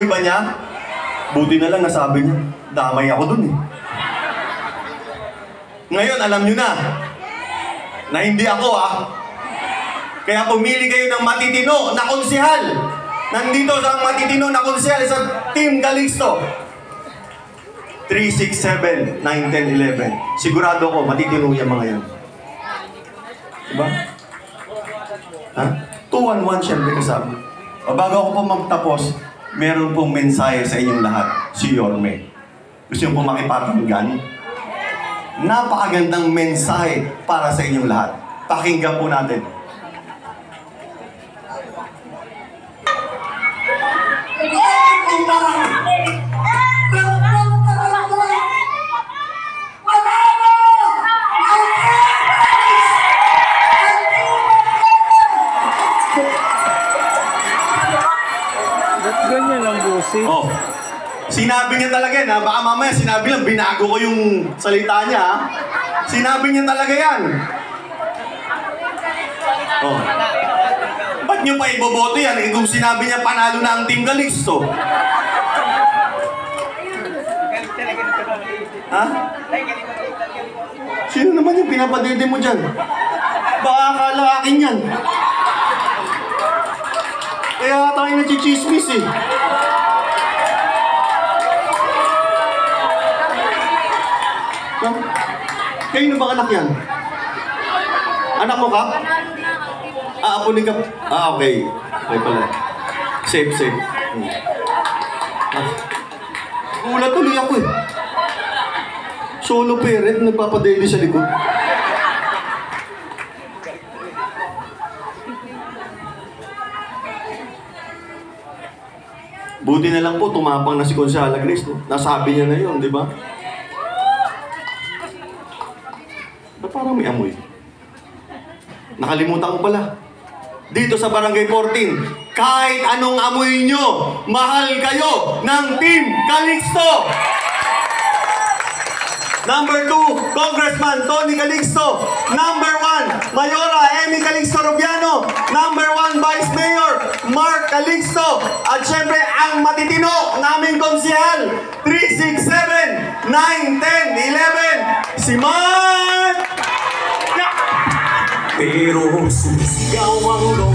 ba niya? Buti na lang nasabi niya. Damay ako dun eh. Ngayon, alam niyo na hindi ako Kaya pumili kayo ng matitino na konsehal. Nandito sa matitino na konsehal sa Team Calixto. 3, 6, 7, 9, 10, 11. Sigurado ko, matitino yung mga yan. Diba? Ha? 2-1-1 syempre kasama. O bago ako po magtapos, meron pong mensahe sa inyong lahat, si Yorme. Gusto niyo po makipakinggan? Napakagandang mensahe para sa inyong lahat. Pakinggan po natin. Ganyan lang, Bossy. Oh. Sinabi niya talaga yan, ha? Baka mamaya sinabi lang, binago ko yung salita niya, ha? Sinabi niya talaga yan. Oh. Ba't niyo pa iboboto yan? Eh, kung sinabi niya panalo na ang Team Calixto. Ha? Sino naman yung pinapadede mo dyan? Baka akala akin yan. Kaya tayo nagchichismis eh. Kayo na ba anak yan? Anak mo ka? Apo ni ka? Okay. Okay pala. Safe. Gulat tuloy ako eh. Solo parent, nagpapadede sa likod. Buti na lang po, tumapang na si Consala Grace. No? Nasabi niya na yun, di ba? Ba't parang may amoy? Nakalimutan ko pala. Dito sa Barangay 14, kahit anong amoy nyo, mahal kayo ng Team Calixto! Number 2, Congressman Tony Calixto. Number 1, Mayora Amy Calixto Rubiano. Number 1, Vice Mayor Mark Calixto. At syempre, ang matitino naming konsehal, 3, 6, 7, 9, 10, 11, si Mark! Pero sumisigaw ang